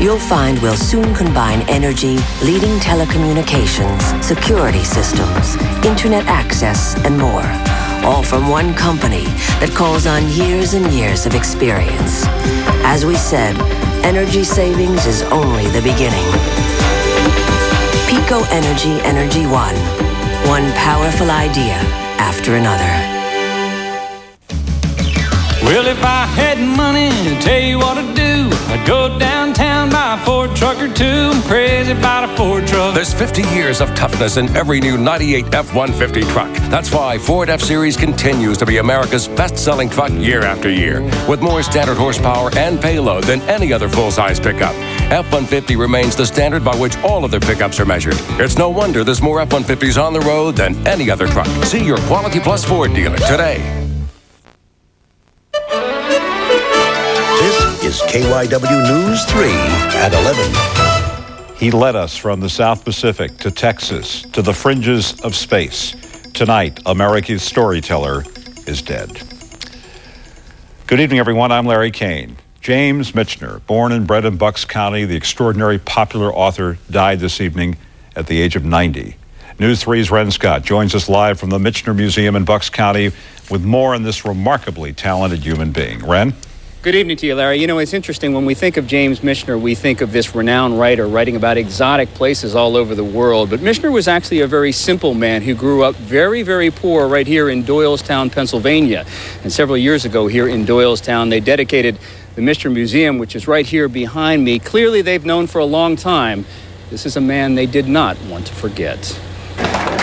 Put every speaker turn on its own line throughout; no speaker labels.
you'll find we'll soon combine energy, leading telecommunications, security systems, internet access, and more. All from one company that calls on years and years of experience. As we said, energy savings is only the beginning. Pico Energy Energy One. One powerful idea after another.
Well, if I had money to tell you what to do, I'd go downtown, buy a Ford truck or two. I'm crazy about a Ford truck.
There's 50 years of toughness in every new 98 F-150 truck. That's why Ford F-Series continues to be America's best-selling truck year after year, with more standard horsepower and payload than any other full-size pickup. F-150 remains the standard by which all other pickups are measured. It's no wonder there's more F-150s on the road than any other truck. See your Quality Plus Ford dealer today.
This is KYW News 3 at 11.
He led us from the South Pacific to Texas to the fringes of space. Tonight, America's storyteller is dead. Good evening, everyone. I'm Larry Kane. James Michener, born and bred in Bucks County, the extraordinary popular author, died this evening at the age of 90. News 3's Ren Scott joins us live from the Michener Museum in Bucks County with more on this remarkably talented human being. Ren?
Good evening to you, Larry. You know, it's interesting. When we think of James Michener, we think of this renowned writer writing about exotic places all over the world. But Michener was actually a very simple man who grew up very, very poor right here in Doylestown, Pennsylvania. And several years ago here in Doylestown, they dedicated the Michener Museum, which is right here behind me. Clearly, they've known for a long time this is a man they did not want to forget.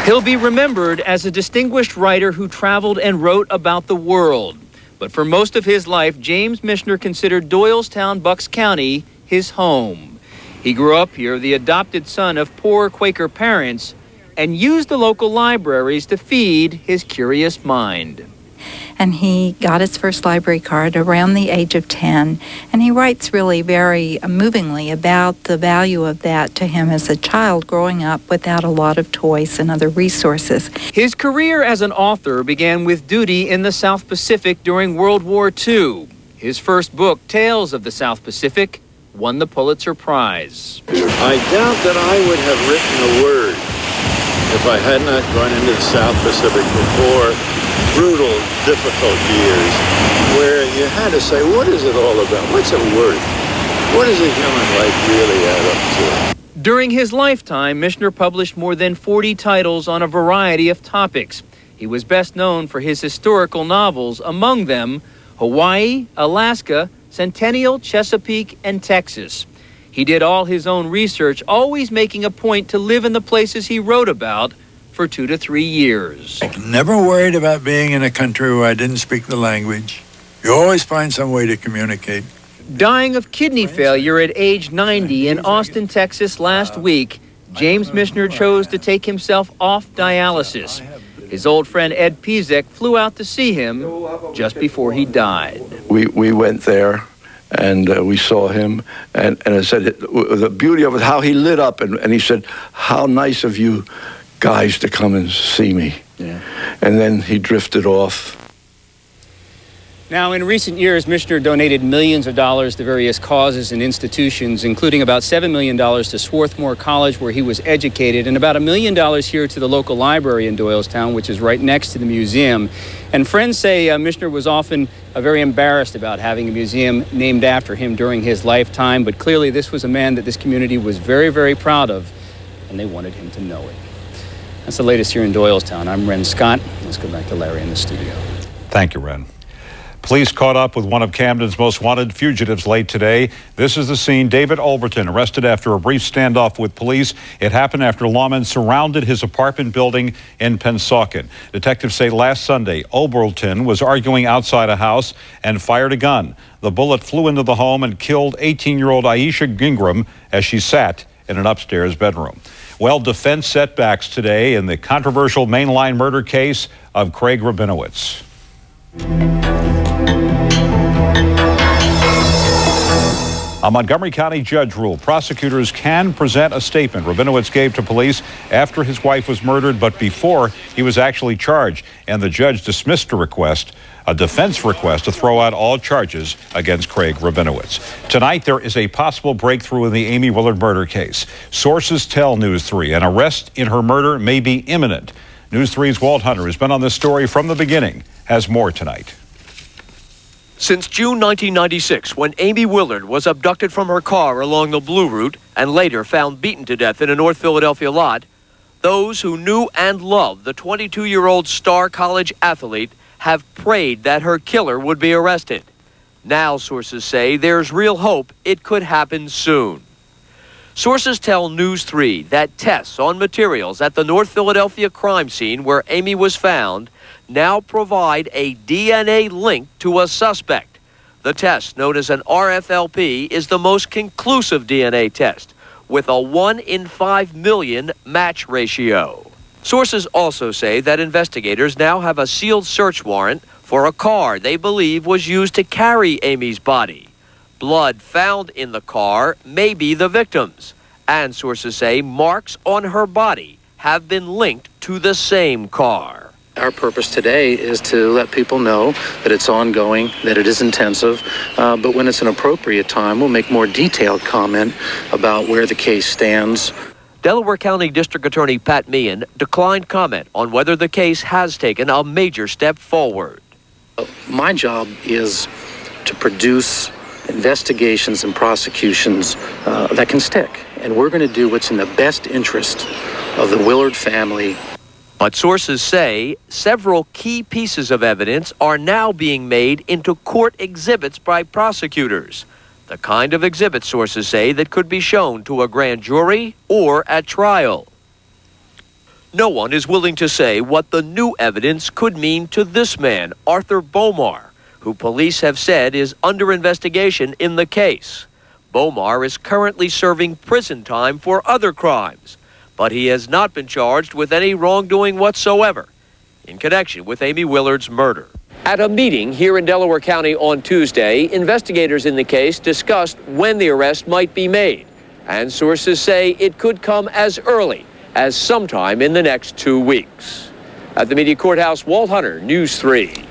He'll be remembered as a distinguished writer who traveled and wrote about the world. But for most of his life, James Michener considered Doylestown, Bucks County, his home. He grew up here, the adopted son of poor Quaker parents, and used the local libraries to feed his curious mind.
And he got his first library card around the age of 10, and he writes really very movingly about the value of that to him as a child growing up without a lot of toys and other resources.
His career as an author began with duty in the South Pacific during World War II. His first book, Tales of the South Pacific, won the Pulitzer Prize.
I doubt that I would have written a word if I had not gone into the South Pacific before brutal, difficult years where you had to say, what is it all about? What's it worth? What does a human life really add up to?
During his lifetime, Michener published more than 40 titles on a variety of topics. He was best known for his historical novels, among them Hawaii, Alaska, Centennial, Chesapeake, and Texas. He did all his own research, always making a point to live in the places he wrote about for 2 to 3 years.
Never worried about being in a country where I didn't speak the language. You always find some way to communicate.
Dying of kidney failure at age 90 in Austin, Texas last week, James Michener chose to take himself off dialysis. His old friend Ed Pizek flew out to see him just before he died.
We went there and we saw him, and I said, the beauty of it, how he lit up, and he said, how nice of you guys to come and see me. Yeah. And then he drifted off.
Now, in recent years, Michener donated millions of dollars to various causes and institutions, including about $7 million to Swarthmore College, where he was educated, and about $1 million here to the local library in Doylestown, which is right next to the museum. And friends say Michener was often very embarrassed about having a museum named after him during his lifetime, but clearly this was a man that this community was very, very proud of, and they wanted him to know it. That's the latest here in Doylestown. I'm Ren Scott. Let's go back to Larry in the studio.
Thank you, Ren. Police caught up with one of Camden's most wanted fugitives late today. This is the scene. David Olberton arrested after a brief standoff with police. It happened after lawmen surrounded his apartment building in Pensauken. Detectives say last Sunday, Olberton was arguing outside a house and fired a gun. The bullet flew into the home and killed 18-year-old Aisha Gingram as she sat in an upstairs bedroom. Well, defense setbacks today in the controversial mainline murder case of Craig Rabinowitz. A Montgomery County judge ruled prosecutors can present a statement Rabinowitz gave to police after his wife was murdered, but before he was actually charged. And the judge dismissed a request a defense request to throw out all charges against Craig Rabinowitz. Tonight, there is a possible breakthrough in the Amy Willard murder case. Sources tell News 3 an arrest in her murder may be imminent. News 3's Walt Hunter has been on this story from the beginning, has more tonight.
Since June 1996, when Amy Willard was abducted from her car along the Blue Route and later found beaten to death in a North Philadelphia lot, those who knew and loved the 22-year-old star college athlete have prayed that her killer would be arrested. Now, sources say there's real hope it could happen soon. Sources tell News 3 that tests on materials at the North Philadelphia crime scene where Amy was found now provide a DNA link to a suspect. The test, known as an RFLP, is the most conclusive DNA test, with a 1 in 5 million match ratio. Sources also say that investigators now have a sealed search warrant for a car they believe was used to carry Amy's body. Blood found in the car may be the victim's, and sources say marks on her body have been linked to the same car.
Our purpose today is to let people know that it's ongoing, that it is intensive, but when it's an appropriate time, we'll make more detailed comment about where the case stands.
Delaware County District Attorney Pat Meehan declined comment on whether the case has taken a major step forward.
My job is to produce investigations and prosecutions that can stick, and we're going to do what's in the best interest of the Willard family.
But sources say several key pieces of evidence are now being made into court exhibits by prosecutors. The kind of exhibit, sources say, that could be shown to a grand jury or at trial. No one is willing to say what the new evidence could mean to this man, Arthur Bomar, who police have said is under investigation in the case. Bomar is currently serving prison time for other crimes, but he has not been charged with any wrongdoing whatsoever in connection with Amy Willard's murder. At a meeting here in Delaware County on Tuesday, investigators in the case discussed when the arrest might be made, and sources say it could come as early as sometime in the next 2 weeks. At the Media Courthouse, Walt Hunter, News 3.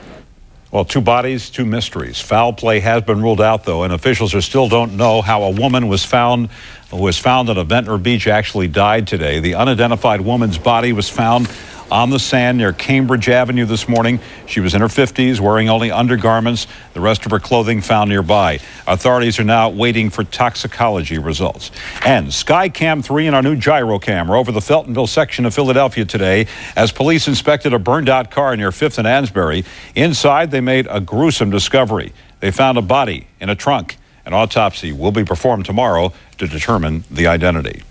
Well, 2 bodies, 2 mysteries. Foul play has been ruled out, though, and officials still don't know how a woman who was found at Ventnor Beach actually died today. The unidentified woman's body was found on the sand near Cambridge Avenue this morning. She was in her 50s, wearing only undergarments. The rest of her clothing found nearby. Authorities are now waiting for toxicology results. And Skycam 3 and our new gyrocam are over the Feltonville section of Philadelphia today as police inspected a burned-out car near 5th and Ansbury. Inside, they made a gruesome discovery. They found a body in a trunk. An autopsy will be performed tomorrow to determine the identity.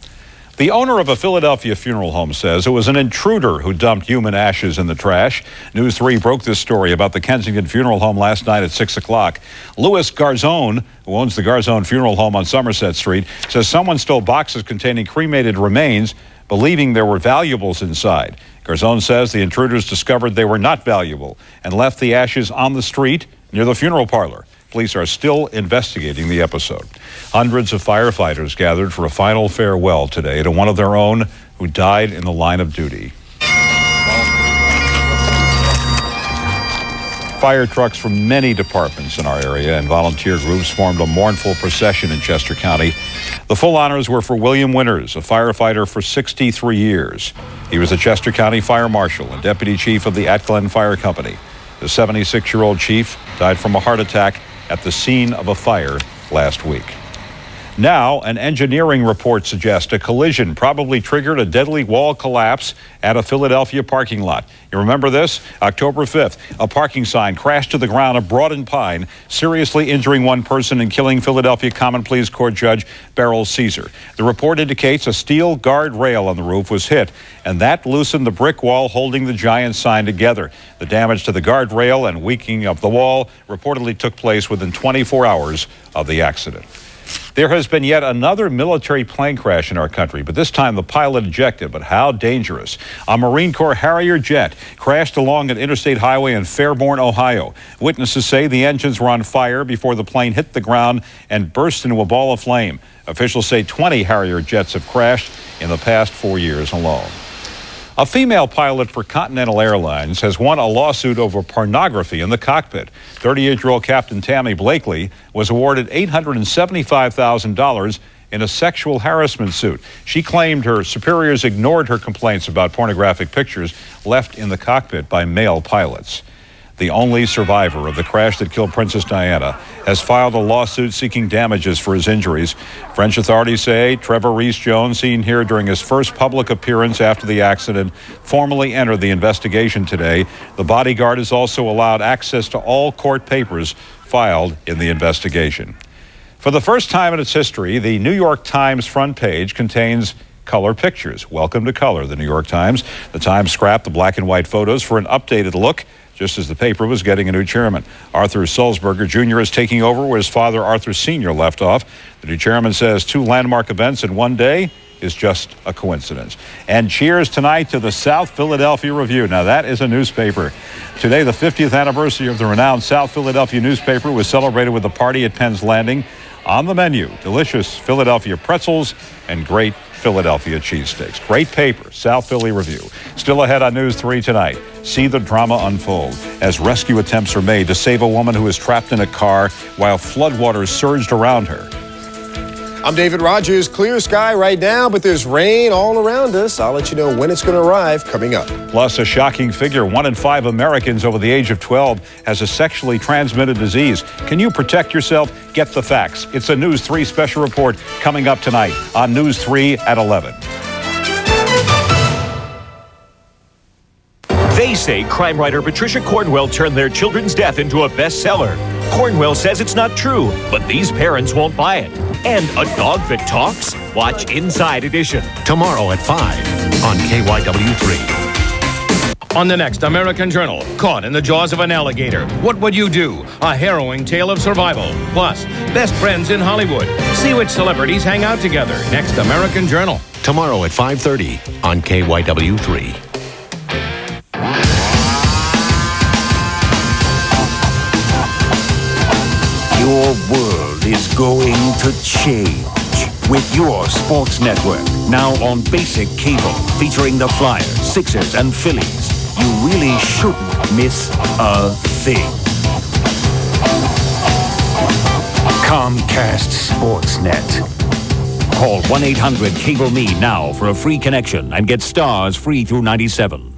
The owner of a Philadelphia funeral home says it was an intruder who dumped human ashes in the trash. News 3 broke this story about the Kensington Funeral Home last night at 6 o'clock. Louis Garzone, who owns the Garzone Funeral Home on Somerset Street, says someone stole boxes containing cremated remains, believing there were valuables inside. Garzone says the intruders discovered they were not valuable and left the ashes on the street near the funeral parlor. Police are still investigating the episode. Hundreds of firefighters gathered for a final farewell today to one of their own who died in the line of duty. Fire trucks from many departments in our area and volunteer groups formed a mournful procession in Chester County. The full honors were for William Winters, a firefighter for 63 years. He was the Chester County Fire Marshal and Deputy Chief of the Atglen Fire Company. The 76-year-old chief died from a heart attack at the scene of a fire last week. Now, an engineering report suggests a collision probably triggered a deadly wall collapse at a Philadelphia parking lot. You remember this? October 5th, a parking sign crashed to the ground at Broad and Pine, seriously injuring one person and killing Philadelphia Common Pleas Court Judge Beryl Caesar. The report indicates a steel guard rail on the roof was hit, and that loosened the brick wall holding the giant sign together. The damage to the guard rail and weakening of the wall reportedly took place within 24 hours of the accident. There has been yet another military plane crash in our country, but this time the pilot ejected. But how dangerous. A Marine Corps Harrier jet crashed along an interstate highway in Fairborn, Ohio. Witnesses say the engines were on fire before the plane hit the ground and burst into a ball of flame. Officials say 20 Harrier jets have crashed in the past 4 years alone. A female pilot for Continental Airlines has won a lawsuit over pornography in the cockpit. 38-year-old Captain Tammy Blakely was awarded $875,000 in a sexual harassment suit. She claimed her superiors ignored her complaints about pornographic pictures left in the cockpit by male pilots. The only survivor of the crash that killed Princess Diana has filed a lawsuit seeking damages for his injuries. French authorities say Trevor Rees-Jones, seen here during his first public appearance after the accident, formally entered the investigation today. The bodyguard is also allowed access to all court papers filed in the investigation. For the first time in its history, the New York Times front page contains color pictures. Welcome to color, the New York Times. The Times scrapped the black and white photos for an updated look, just as the paper was getting a new chairman. Arthur Sulzberger Jr. is taking over where his father, Arthur Sr., left off. The new chairman says 2 landmark events in one day is just a coincidence. And cheers tonight to the South Philadelphia Review. Now, that is a newspaper. Today, the 50th anniversary of the renowned South Philadelphia newspaper was celebrated with a party at Penn's Landing. On the menu, delicious Philadelphia pretzels and great Philadelphia cheesesteaks. Great paper, South Philly Review. Still ahead on News 3 tonight. See the drama unfold as rescue attempts are made to save a woman who is trapped in a car while floodwaters surged around her.
I'm David Rogers. Clear sky right now, but there's rain all around us. I'll let you know when it's going to arrive coming up.
Plus, a shocking figure. 1 in 5 Americans over the age of 12 has a sexually transmitted disease. Can you protect yourself? Get the facts. It's a News 3 special report coming up tonight on News 3 at 11.
They say crime writer Patricia Cornwell turned their children's death into a bestseller. Cornwell says it's not true, but these parents won't buy it. And a dog that talks? Watch Inside Edition.
Tomorrow at 5 on KYW3.
On the next American Journal, caught in the jaws of an alligator. What would you do? A harrowing tale of survival. Plus, best friends in Hollywood. See which celebrities hang out together. Next American Journal.
Tomorrow at 5:30 on KYW3.
Your world is going to change with your sports network. Now on basic cable, featuring the Flyers, Sixers, and Phillies. You really shouldn't miss a thing. Comcast Sportsnet. Call 1-800-CABLE-ME now for a free connection and get Stars free through 97.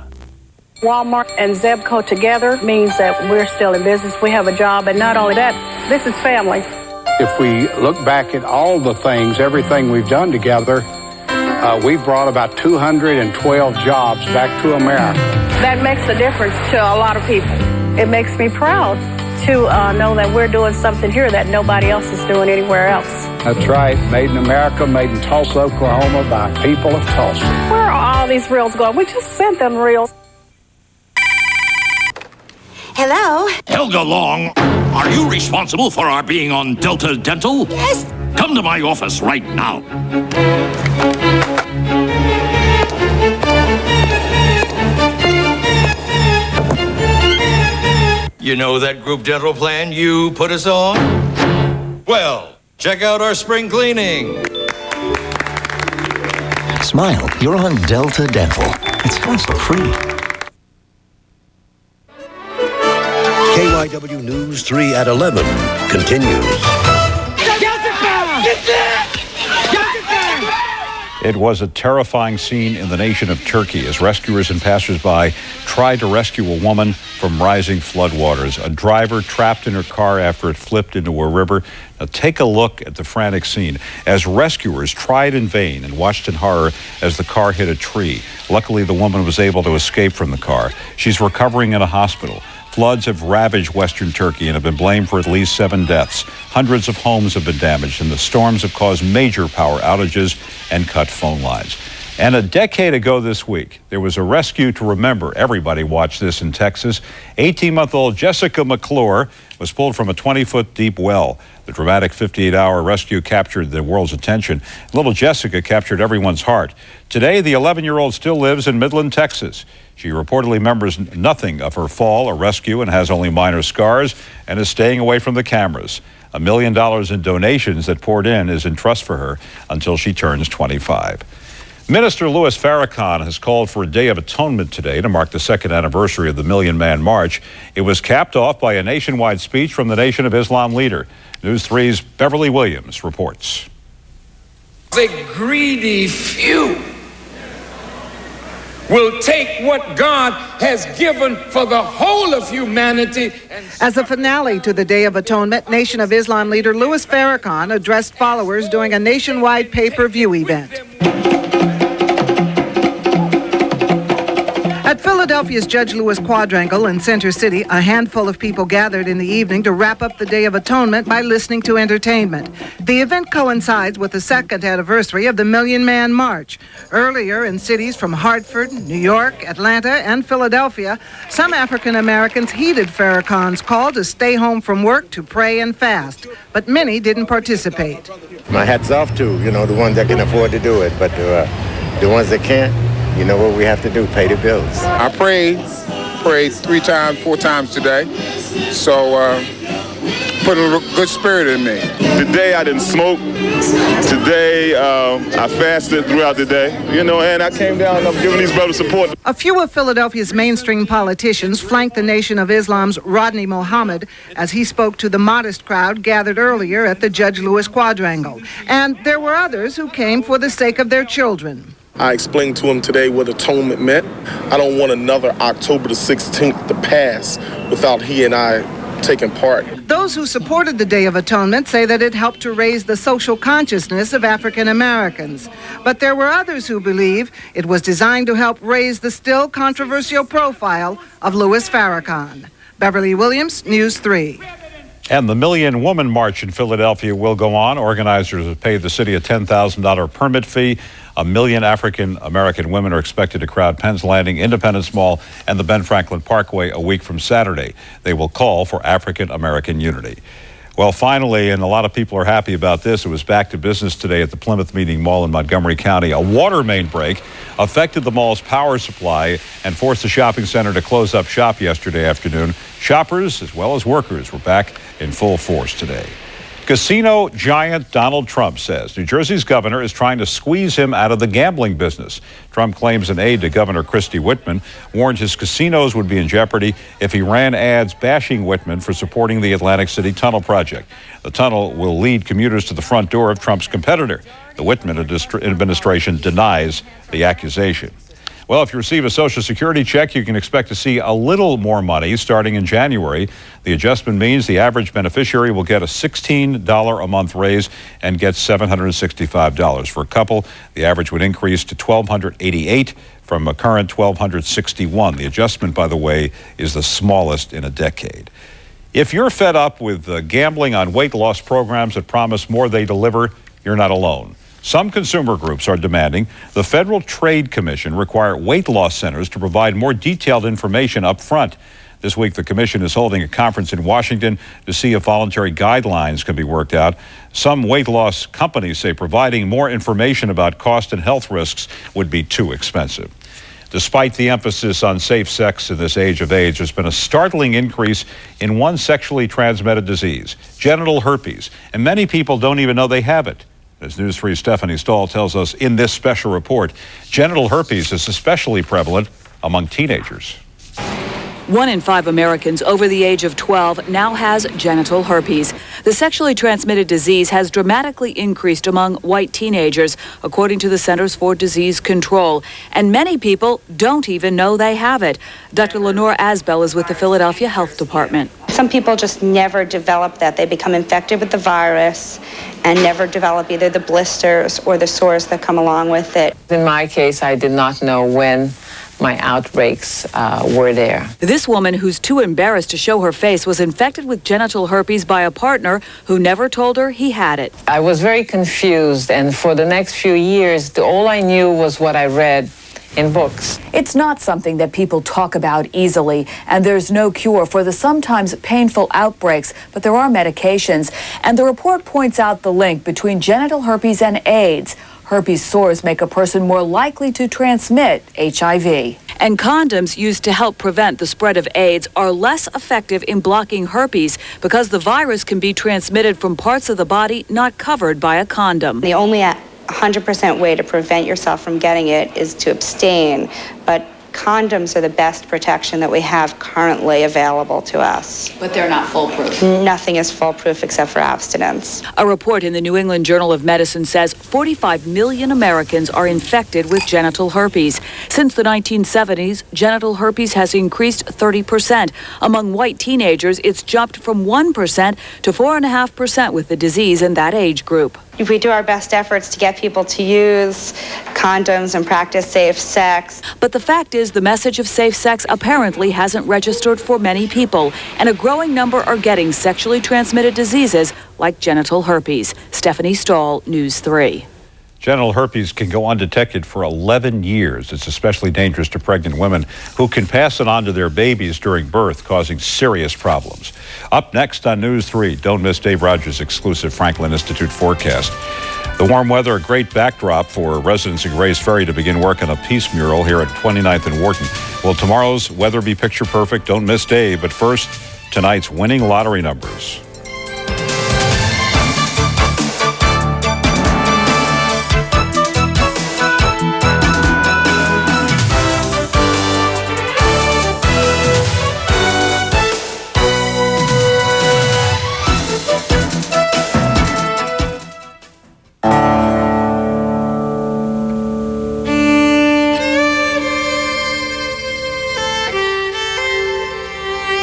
Walmart and Zebco together means that we're still in business. We have a job, and not only that, this is family.
If we look back at all the things, everything we've done together, we've brought about 212 jobs back to America.
That makes a difference to a lot of people. It makes me proud to know that we're doing something here that nobody else is doing anywhere else.
That's right. Made in America, made in Tulsa, Oklahoma by people of Tulsa.
Where are all these reels going? We just sent them reels.
Hello?
Helga Long, are you responsible for our being on Delta Dental?
Yes.
Come to my office right now.
You know that group dental plan you put us on? Well, check out our spring cleaning.
Smile, you're on Delta Dental. It's hassle-free. KYW News 3 at 11 continues.
It was a terrifying scene in the nation of Turkey as rescuers and passersby tried to rescue a woman from rising floodwaters. A driver trapped in her car after it flipped into a river. Now take a look at the frantic scene as rescuers tried in vain and watched in horror as the car hit a tree. Luckily, the woman was able to escape from the car. She's recovering in a hospital. Floods have ravaged western Turkey and have been blamed for at least 7 deaths. Hundreds of homes have been damaged, and the storms have caused major power outages and cut phone lines. And a decade ago this week, there was a rescue to remember. Everybody watched this in Texas. 18-month-old Jessica McClure was pulled from a 20-foot deep well. The dramatic 58-hour rescue captured the world's attention. Little Jessica captured everyone's heart. Today, the 11-year-old still lives in Midland, Texas. She reportedly remembers nothing of her fall or rescue and has only minor scars and is staying away from the cameras. $1 million in donations that poured in is in trust for her until she turns 25. Minister Louis Farrakhan has called for a Day of Atonement today to mark the second anniversary of the Million Man March. It was capped off by a nationwide speech from the Nation of Islam leader. News 3's Beverly Williams reports.
The greedy few will take what God has given for the whole of humanity.
As a finale to the Day of Atonement, Nation of Islam leader Louis Farrakhan addressed followers during a nationwide pay-per-view event. At Philadelphia's Judge Lewis Quadrangle in Center City, a handful of people gathered in the evening to wrap up the Day of Atonement by listening to entertainment. The event coincides with the second anniversary of the Million Man March. Earlier, in cities from Hartford, New York, Atlanta, and Philadelphia, some African Americans heeded Farrakhan's call to stay home from work to pray and fast, but many didn't participate.
My hat's off to, the ones that can afford to do it, but the ones that can't, you know what we have to do, pay the bills.
I prayed 4 times today, so put a good spirit in me.
Today I didn't smoke. Today I fasted throughout the day, and I came down and I'm giving these brothers support.
A few of Philadelphia's mainstream politicians flanked the Nation of Islam's Rodney Mohammed as he spoke to the modest crowd gathered earlier at the Judge Lewis Quadrangle. And there were others who came for the sake of their children.
I explained to him today what atonement meant. I don't want another October the 16th to pass without he and I taking part.
Those who supported the Day of Atonement say that it helped to raise the social consciousness of African Americans. But there were others who believe it was designed to help raise the still controversial profile of Louis Farrakhan. Beverly Williams, News 3.
And the Million Woman March in Philadelphia will go on. Organizers have paid the city a $10,000 permit fee. 1 million African American women are expected to crowd Penn's Landing, Independence Mall, and the Ben Franklin Parkway a week from Saturday. They will call for African American unity. Well, finally, and a lot of people are happy about this, it was back to business today at the Plymouth Meeting Mall in Montgomery County. A water main break affected the mall's power supply and forced the shopping center to close up shop yesterday afternoon. Shoppers, as well as workers, were back in full force today. Casino giant Donald Trump says New Jersey's governor is trying to squeeze him out of the gambling business. Trump claims an aide to Governor Christie Whitman warned his casinos would be in jeopardy if he ran ads bashing Whitman for supporting the Atlantic City Tunnel project. The tunnel will lead commuters to the front door of Trump's competitor. The Whitman administration denies the accusation. Well, if you receive a Social Security check, you can expect to see a little more money starting in January. The adjustment means the average beneficiary will get a $16 a month raise and get $765. For a couple, the average would increase to $1,288 from a current $1,261. The adjustment, by the way, is the smallest in a decade. If you're fed up with gambling on weight loss programs that promise more they deliver, you're not alone. Some consumer groups are demanding the Federal Trade Commission require weight loss centers to provide more detailed information up front. This week, the commission is holding a conference in Washington to see if voluntary guidelines can be worked out. Some weight loss companies say providing more information about cost and health risks would be too expensive. Despite the emphasis on safe sex in this age of AIDS, there's been a startling increase in one sexually transmitted disease, genital herpes, and many people don't even know they have it. As News 3's Stephanie Stahl tells us in this special report, genital herpes is especially prevalent among teenagers.
1 in 5 Americans over the age of 12 now has genital herpes. The sexually transmitted disease has dramatically increased among white teenagers, according to the Centers for Disease Control. And many people don't even know they have it. Dr. Lenore Asbell is with the Philadelphia Health Department.
Some people just never develop that. They become infected with the virus and never develop either the blisters or the sores that come along with it.
In my case, I did not know when my outbreaks were there.
This woman, who's too embarrassed to show her face, was infected with genital herpes by a partner who never told her he had it.
I was very confused, and for the next few years, all I knew was what I read in books.
It's not something that people talk about easily, and there's no cure for the sometimes painful outbreaks, but there are medications. And the report points out the link between genital herpes and AIDS. Herpes sores make a person more likely to transmit HIV. And condoms used to help prevent the spread of AIDS are less effective in blocking herpes because the virus can be transmitted from parts of the body not covered by a condom.
The only 100% way to prevent yourself from getting it is to abstain, but condoms are the best protection that we have currently available to us.
But they're not foolproof.
Nothing is foolproof except for abstinence.
A report in the New England Journal of Medicine says 45 million Americans are infected with genital herpes. Since the 1970s, genital herpes has increased 30%. Among white teenagers, it's jumped from 1% to 4.5% with the disease in that age group.
If we do our best efforts to get people to use condoms and practice safe sex.
But the fact is, the message of safe sex apparently hasn't registered for many people, and a growing number are getting sexually transmitted diseases like genital herpes. Stephanie Stahl, News 3.
Genital herpes can go undetected for 11 years. It's especially dangerous to pregnant women who can pass it on to their babies during birth, causing serious problems. Up next on News 3, don't miss Dave Rogers' exclusive Franklin Institute forecast. The warm weather, a great backdrop for residents of Grays Ferry to begin work on a peace mural here at 29th and Wharton. Will tomorrow's weather be picture perfect? Don't miss Dave. But first, tonight's winning lottery numbers.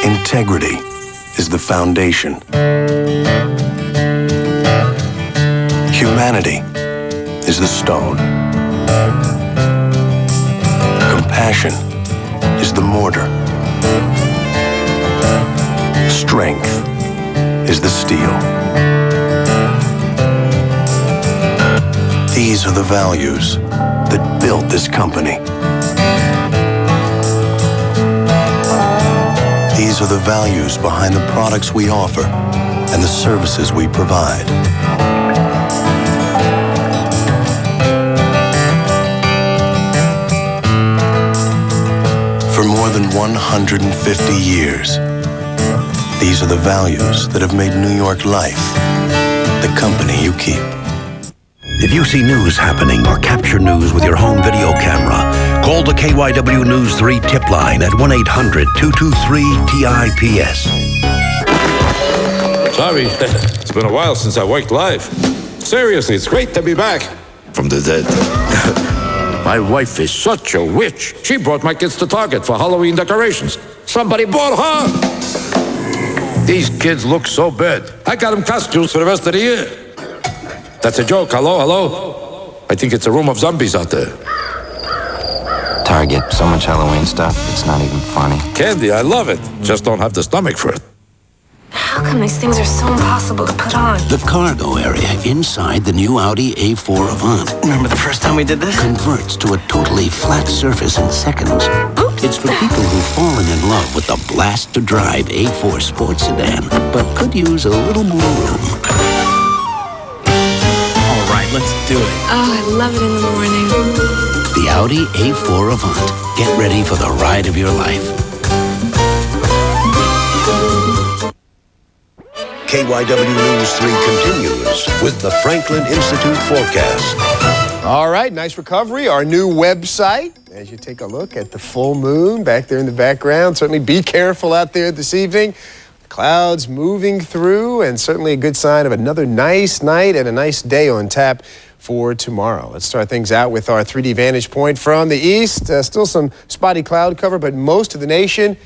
Integrity is the foundation. Humanity is the stone. Compassion is the mortar. Strength is the steel. These are the values that built this company. These are the values behind the products we offer and the services we provide. For more than 150 years, these are the values that have made New York Life the company you keep. If you see news happening or capture news with your home video camera, call the KYW News 3 tip line at 1-800-223-TIPS.
Sorry, it's been a while since I worked live. Seriously, it's great to be back from the dead. My wife is such a witch. She brought my kids to Target for Halloween decorations. Somebody bought her. These kids look so bad. I got them costumes for the rest of the year. That's a joke. Hello, hello? I think it's a room of zombies out there.
Target, so much Halloween stuff, it's not even funny.
Candy, I love it. Just don't have the stomach for it.
How come these things are so impossible to put on?
The cargo area inside the new Audi A4 Avant.
Remember the first time we did this?
Converts to a totally flat surface in seconds. Oops. It's for people who've fallen in love with the blast-to-drive A4 sports sedan, but could use a little more room.
Let's do it. Oh, I love it in the morning.
The Audi A4 Avant. Get ready for the ride of your life.
KYW News 3 continues with the Franklin Institute forecast.
All right, nice recovery. Our new website, as you take a look at the full moon back there in the background. Certainly be careful out there this evening. Clouds moving through, and certainly a good sign of another nice night and a nice day on tap for tomorrow. Let's start things out with our 3D vantage point from the east. Still some spotty cloud cover, but most of the nation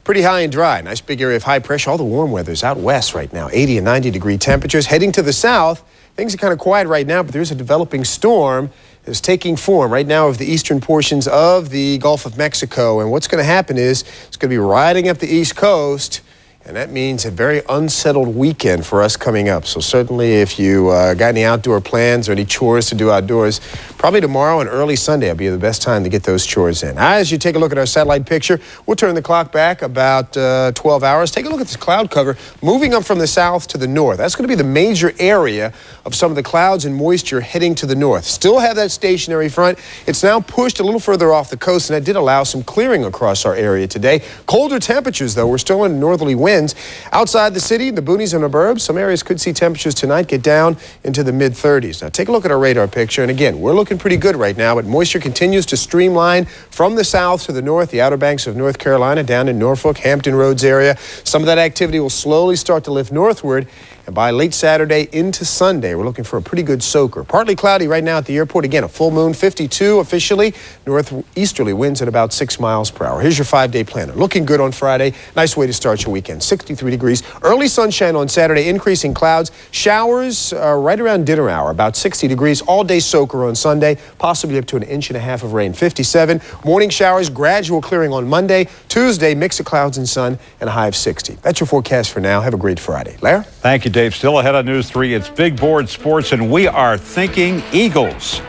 pretty high and dry. Nice big area of high pressure. All the warm weather's out west right now. 80 and 90 degree temperatures. Heading to the south, things are kind of quiet right now, but there's a developing storm that's taking form right now of the eastern portions of the Gulf of Mexico. And what's going to happen is it's going to be riding up the east coast. And that means a very unsettled weekend for us coming up. So certainly if you got any outdoor plans or any chores to do outdoors, probably tomorrow and early Sunday will be the best time to get those chores in. As you take a look at our satellite picture, we'll turn the clock back about 12 hours. Take a look at this cloud cover moving up from the south to the north. That's going to be the major area of some of the clouds and moisture heading to the north. Still have that stationary front. It's now pushed a little further off the coast, and that did allow some clearing across our area today. Colder temperatures, though. We're still in a northerly wind. winds. Outside the city, the boonies and the burbs, some areas could see temperatures tonight get down into the mid-30s. Now, take a look at our radar picture. And again, we're looking pretty good right now, but moisture continues to streamline from the south to the north, the Outer Banks of North Carolina, down in Norfolk, Hampton Roads area. Some of that activity will slowly start to lift northward. And by late Saturday into Sunday, we're looking for a pretty good soaker. Partly cloudy right now at the airport. Again, a full moon, 52 officially. Northeasterly winds at about 6 miles per hour. Here's your 5-day planner. Looking good on Friday. Nice way to start your weekend. 63 degrees. Early sunshine on Saturday, increasing clouds. Showers right around dinner hour, about 60 degrees. All-day soaker on Sunday, possibly up to 1.5 inches of rain. 57. Morning showers, gradual clearing on Monday. Tuesday, mix of clouds and sun, and a high of 60. That's your forecast for now. Have a great Friday. Larry?
Thank you, Dave. Still ahead on News 3, it's Big Board Sports, and we are thinking Eagles.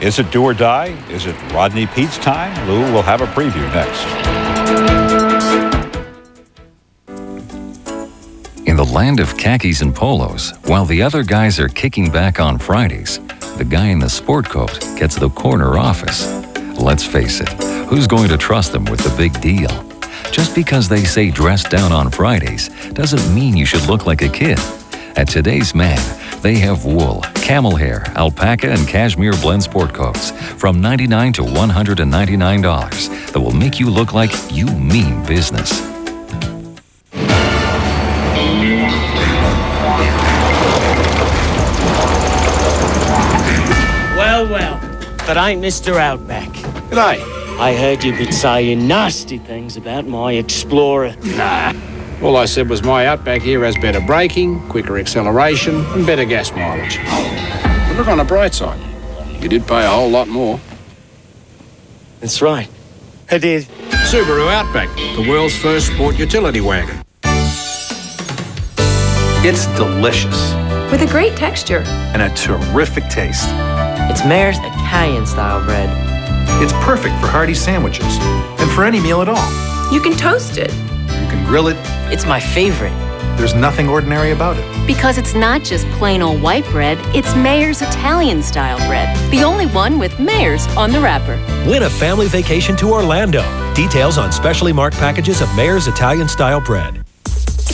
Is it do or die? Is it Rodney Pete's time? Lou will have a preview next.
In the land of khakis and polos, while the other guys are kicking back on Fridays, the guy in the sport coat gets the corner office. Let's face it, who's going to trust them with the big deal? Just because they say dress down on Fridays doesn't mean you should look like a kid. At Today's Man, they have wool, camel hair, alpaca, and cashmere blend sport coats from $99 to $199 that will make you look like you mean business.
Well, but ain't Mr. Outback.
G'day.
I heard you been saying nasty things about my Explorer.
Nah. All I said was my Outback here has better braking, quicker acceleration, and better gas mileage. But look on the bright side. You did pay a whole lot more.
That's right. I did.
Subaru Outback, the world's first sport utility wagon.
It's delicious.
With a great texture.
And a terrific taste.
It's Mayor's Italian-style bread.
It's perfect for hearty sandwiches and for any meal at all.
You can toast it.
You can grill it.
It's my favorite.
There's nothing ordinary about it.
Because it's not just plain old white bread, it's Mayor's Italian-style bread. The only one with Mayor's on the wrapper.
Win a family vacation to Orlando. Details on specially marked packages of Mayor's Italian-style bread.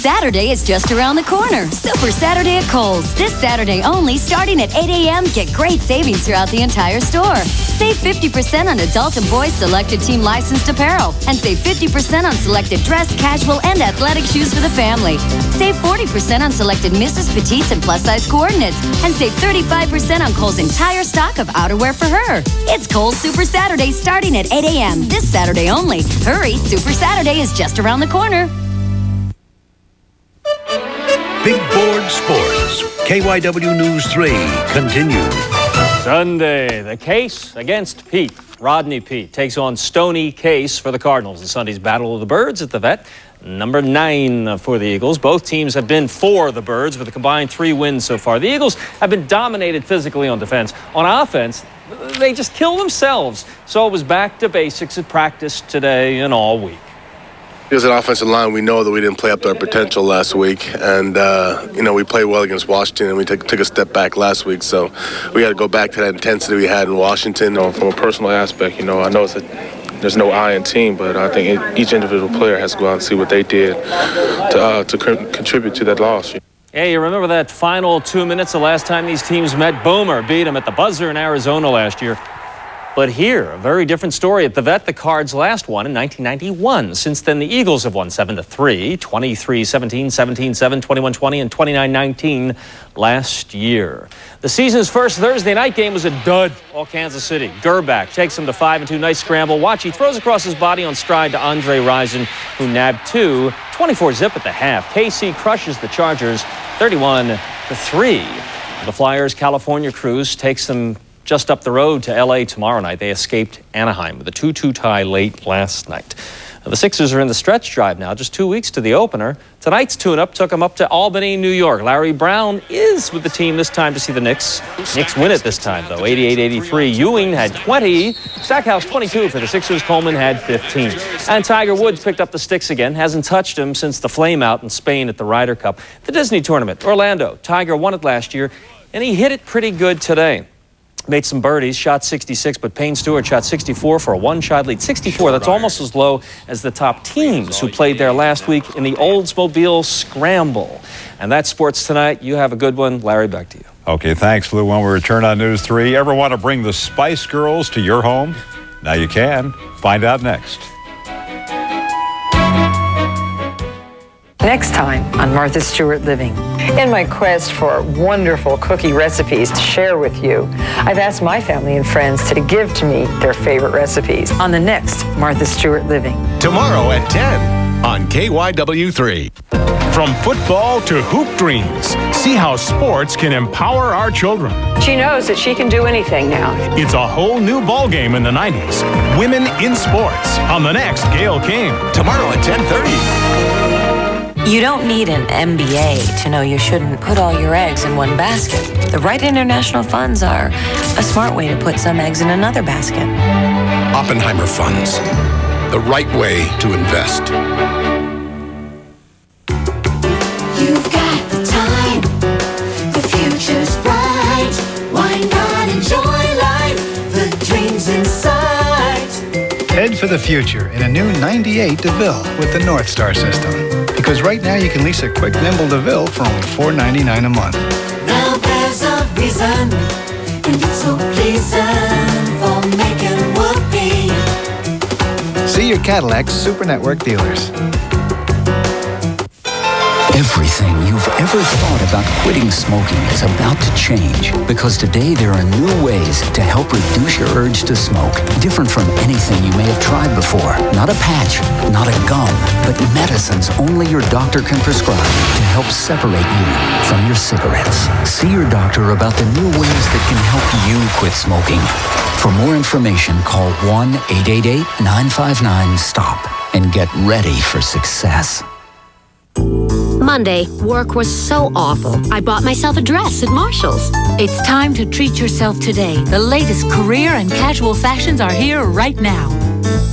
Saturday is just around the corner. Super Saturday at Kohl's. This Saturday only, starting at 8 a.m., get great savings throughout the entire store. Save 50% on adult and boys selected team licensed apparel. And save 50% on selected dress, casual, and athletic shoes for the family. Save 40% on selected Mrs. Petites and plus-size coordinates. And save 35% on Kohl's entire stock of outerwear for her. It's Kohl's Super Saturday starting at 8 a.m. This Saturday only. Hurry, Super Saturday is just around the corner.
Big Board Sports, KYW News 3, continues.
Sunday, the case against Pete. Rodney Pete takes on Stony Case for the Cardinals in Sunday's Battle of the Birds at the Vet. Number 9 for the Eagles. Both teams have been for the Birds with a combined 3 wins so far. The Eagles have been dominated physically on defense. On offense, they just kill themselves. So it was back to basics at practice today and all week.
As an offensive line, we know that we didn't play up to our potential last week, and we played well against Washington, and we took a step back last week. So we got to go back to that intensity we had in Washington.
From a personal aspect, I know there's no I in team, but I think each individual player has to go out and see what they did to contribute to that loss.
Hey, you remember that final 2 minutes the last time these teams met? Boomer beat them at the buzzer in Arizona last year. But here, a very different story at the Vet. The Cards last won in 1991. Since then, the Eagles have won 7-3, 23-17, 17-7, 21-20, and 29-19 last year. The season's first Thursday night game was a dud. All Kansas City. Gerback takes them to 5-2. Nice scramble. Wachi throws across his body on stride to Andre Rison, who nabbed 2. 24-zip at the half. KC crushes the Chargers 31-3. The Flyers' California cruise takes them just up the road to L.A. tomorrow night. They escaped Anaheim with a 2-2 tie late last night. The Sixers are in the stretch drive now, just 2 weeks to the opener. Tonight's tune-up took them up to Albany, New York. Larry Brown is with the team this time to see the Knicks. Knicks win it this time, though, 88-83. Ewing had 20. Stackhouse 22 for the Sixers. Coleman had 15. And Tiger Woods picked up the sticks again. Hasn't touched him since the flame-out in Spain at the Ryder Cup. The Disney Tournament, Orlando. Tiger won it last year, and he hit it pretty good today. made some birdies, shot 66, but Payne Stewart shot 64 for a one-shot lead. 64, that's almost as low as the top teams who played there last week in the Oldsmobile Scramble. And that's sports tonight. You have a good one. Larry, back to you.
Okay, thanks, Lou. When we return on News 3, ever want to bring the Spice Girls to your home? Now you can. Find out next.
Next time on Martha Stewart Living. In my quest for wonderful cookie recipes to share with you, I've asked my family and friends to give to me their favorite recipes on the next Martha Stewart Living.
Tomorrow at 10 on KYW3. From football to hoop dreams, see how sports can empower our children.
She knows that she can do anything now.
It's a whole new ballgame in the 90s. Women in sports on the next Gail King. Tomorrow at 10:30.
You don't need an MBA to know you shouldn't put all your eggs in one basket. The right international funds are a smart way to put some eggs in another basket.
Oppenheimer Funds, the right way to invest.
You've got the time, the future's bright. Why not enjoy life, the dreams in sight?
Head for the future in a new 98 DeVille with the North Star system. Because right now you can lease a quick, nimble DeVille for only $4.99 a month.
Now there's a reason, and it's so pleasing for making whoopee.
See your Cadillac Super Network dealers.
Everything you've ever thought about quitting smoking is about to change because today there are new ways to help reduce your urge to smoke. Different from anything you may have tried before. Not a patch, not a gum, but medicines only your doctor can prescribe to help separate you from your cigarettes. See your doctor about the new ways that can help you quit smoking. For more information, call 1-888-959-STOP and get ready for success.
Monday, work was so awful. I bought myself a dress at Marshall's. It's time to treat yourself today. The latest career and casual fashions are here right now.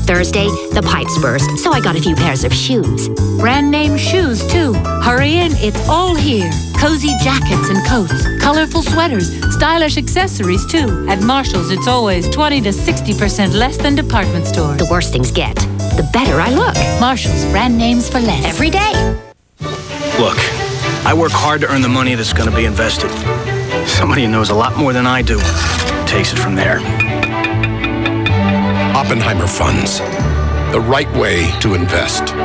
Thursday, the pipes burst, so I got a few pairs of shoes.
Brand name shoes, too. Hurry in, it's all here. Cozy jackets and coats, colorful sweaters, stylish accessories, too. At Marshall's, it's always 20 to 60% less than department stores.
The worse things get, the better I look.
Marshall's, brand names for less.
Every day.
Look, I work hard to earn the money that's going to be invested. Somebody who knows a lot more than I do takes it from there.
Oppenheimer Funds, the right way to invest.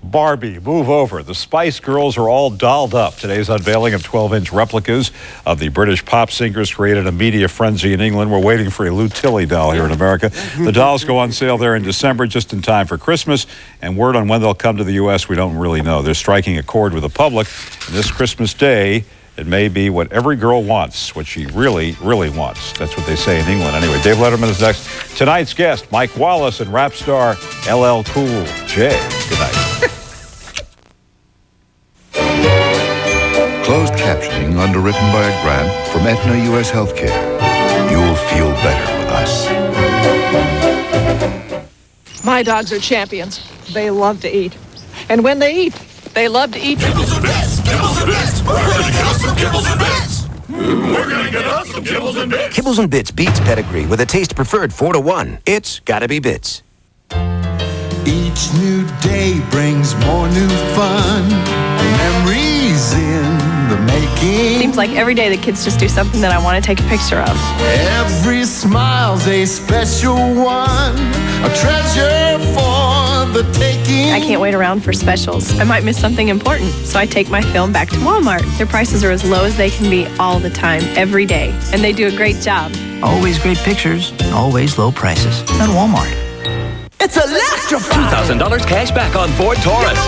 Barbie, move over. The Spice Girls are all dolled up. Today's unveiling of 12-inch replicas of the British pop singers created a media frenzy in England. We're waiting for a Lou Tilly doll here in America. The dolls go on sale there in December, just in time for Christmas. And word on when they'll come to the U.S., we don't really know. They're striking a chord with the public. And this Christmas Day, it may be what every girl wants, what she really, really wants. That's what they say in England. Anyway, Dave Letterman is next. Tonight's guest, Mike Wallace and rap star LL Cool J. Good night.
Closed captioning underwritten by a grant from Aetna U.S. Healthcare. You'll feel better with us.
My dogs are champions. They love to eat. And when they eat, they love to eat.
Kibbles and bits! Kibbles and bits! We're gonna get us some kibbles and bits! We're gonna get us some kibbles and bits!
Kibbles and Bits beats pedigree with a taste preferred 4-1. It's gotta be Bits.
Each new day brings more new fun. Memories in the making.
Seems like every day the kids just do something that I want to take a picture of.
Every smile's a special one. A treasure for the taking.
I can't wait around for specials. I might miss something important, so I take my film back to Walmart. Their prices are as low as they can be all the time, every day. And they do a great job.
Always great pictures, always low prices. At Walmart.
It's electrifying!
$2,000 cash back on Ford Taurus.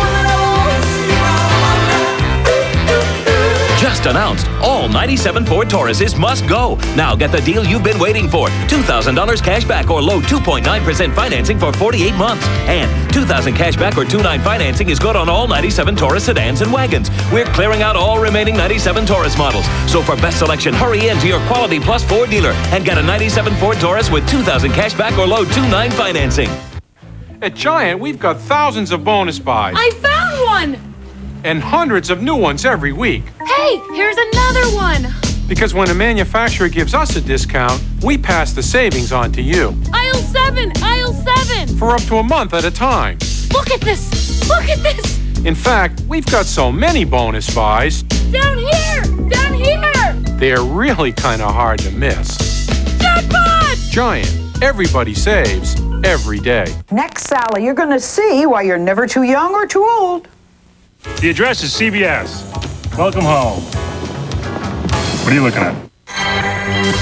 Just announced, all 97 Ford Tauruses must go. Now get the deal you've been waiting for. $2,000 cash back or low 2.9% financing for 48 months. And $2,000 cash back or 2.9 financing is good on all 97 Taurus sedans and wagons. We're clearing out all remaining 97 Taurus models. So for best selection, hurry in to your Quality Plus Ford dealer and get a 97 Ford Taurus with $2,000 cash back or low 2.9 financing.
At Giant, we've got thousands of bonus buys.
I found one!
And hundreds of new ones every week.
Hey, here's another one!
Because when a manufacturer gives us a discount, we pass the savings on to you.
Aisle 7! Aisle 7!
For up to a month at a time.
Look at this! Look at this!
In fact, we've got so many bonus buys.
Down here! Down here!
They're really kind of hard to miss.
Jackpot!
Giant. Everybody saves every day.
Next, Sally, you're going to see why you're never too young or too old.
The address is CBS. Welcome home. What are you looking at?